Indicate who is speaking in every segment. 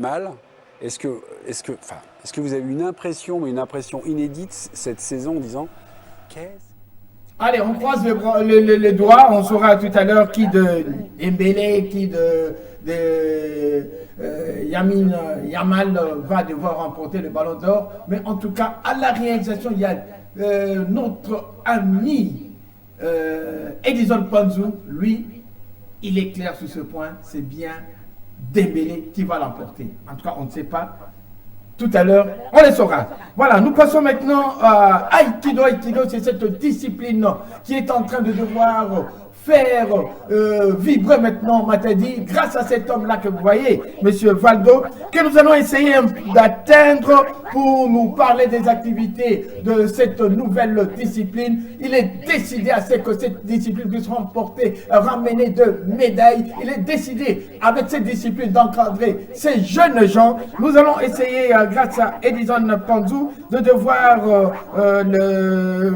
Speaker 1: mal. Est-ce que vous avez une impression inédite cette saison en disant qu'est-ce.
Speaker 2: Allez, on croise les doigts, on saura tout à l'heure qui de Dembélé, qui de Yamal va devoir remporter le ballon d'or. Mais en tout cas, à la réalisation, il y a notre ami Edison Panzou, lui, il est clair sur ce point, c'est bien Dembélé qui va l'emporter. En tout cas, on ne sait pas. Tout à l'heure, on les saura. Voilà, nous passons maintenant à Aïkido. Aïkido, c'est cette discipline qui est en train de devoir faire vibrer maintenant Matadi, grâce à cet homme-là que vous voyez, Monsieur Valdo, que nous allons essayer d'atteindre pour nous parler des activités de cette nouvelle discipline. Il est décidé à ce que cette discipline puisse ramener de médailles. Il est décidé, avec cette discipline, d'encadrer ces jeunes gens. Nous allons essayer, grâce à Edison Panzou, de devoir le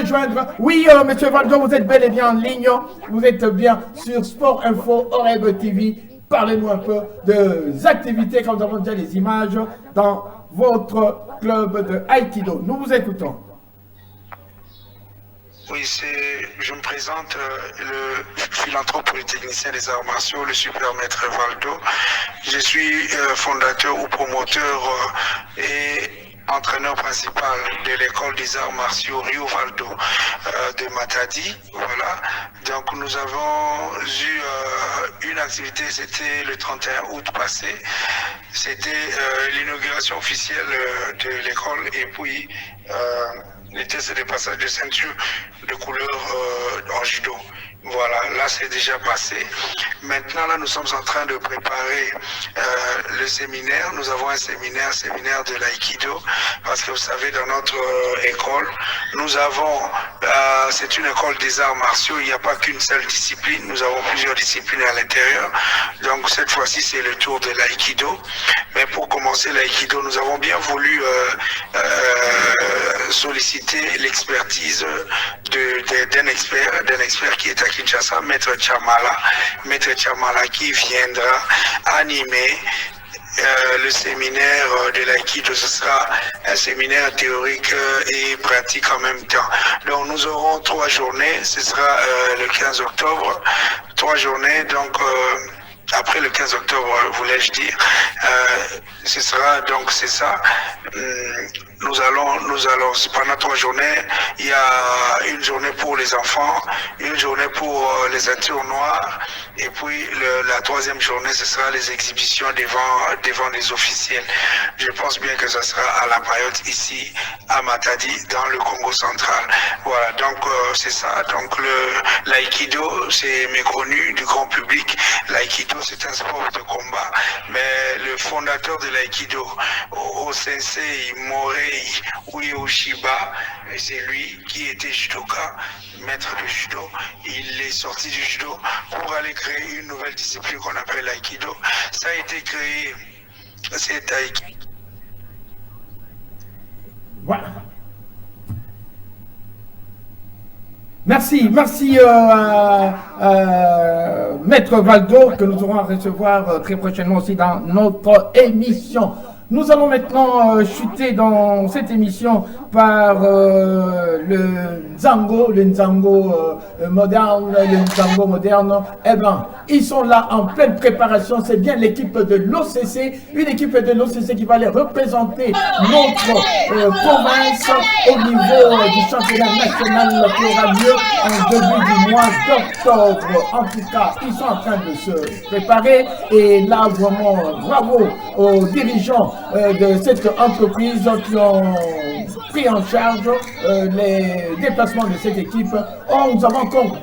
Speaker 2: joindre. Oui, Monsieur Valdo, vous êtes bel et bien en ligne. Vous êtes bien sur Sport Info, Oreb TV. Parlez-nous un peu des activités, quand nous avons déjà les images, dans votre club de Aïkido. Nous vous écoutons.
Speaker 3: Oui, je me présente, le philanthrope polytechnicien des arts martiaux, le super maître Valdo. Je suis fondateur ou promoteur et entraîneur principal de l'école des arts martiaux Rio Valdo de Matadi. Voilà. Donc nous avons eu une activité, c'était le 31 août passé. C'était l'inauguration officielle de l'école et puis les tests de passage de ceinture de couleur en judo. Voilà, là c'est déjà passé. Maintenant, là, nous sommes en train de préparer le séminaire. Nous avons un séminaire de l'aïkido, parce que vous savez, dans notre école, nous avons, c'est une école des arts martiaux, il n'y a pas qu'une seule discipline, nous avons plusieurs disciplines à l'intérieur. Donc cette fois-ci, c'est le tour de l'aïkido. Mais pour commencer l'aïkido, nous avons bien voulu solliciter l'expertise d'un expert qui est à Kinshasa, Maître Chamala, qui viendra animer le séminaire de l'aïkido. Ce sera un séminaire théorique et pratique en même temps. Donc nous aurons 3 journées, ce sera le 15 octobre, 3 journées, donc après le 15 octobre, voulais-je dire, ce sera donc, c'est ça. Nous allons, pendant 3 journées, il y a une journée pour les enfants, une journée pour les ceintures noires, et puis la 3e journée, ce sera les exhibitions devant les officiels. Je pense bien que ce sera à la période ici, à Matadi, dans le Congo central. Voilà, donc c'est ça. Donc l'aïkido, c'est méconnu du grand public. L'aïkido, c'est un sport de combat, mais le fondateur de l'aïkido, Sensei Morei Ueshiba, c'est lui qui était judoka, maître de judo. Il est sorti du judo pour aller créer une nouvelle discipline qu'on appelle l'aïkido. Ça a été créé, c'est l'aïkido.
Speaker 2: Voilà. Merci, Maître Valdo, que nous aurons à recevoir très prochainement aussi dans notre émission. Nous allons maintenant chuter dans cette émission par le Nzango moderne. Eh bien, ils sont là en pleine préparation. C'est bien l'équipe de l'OCC, une équipe de l'OCC qui va aller représenter notre province au niveau du championnat national qui aura lieu en début du mois d'octobre. En tout cas, ils sont en train de se préparer et là, vraiment, bravo aux dirigeants de cette entreprise qui ont pris en charge les déplacements de cette équipe. Nous avons encore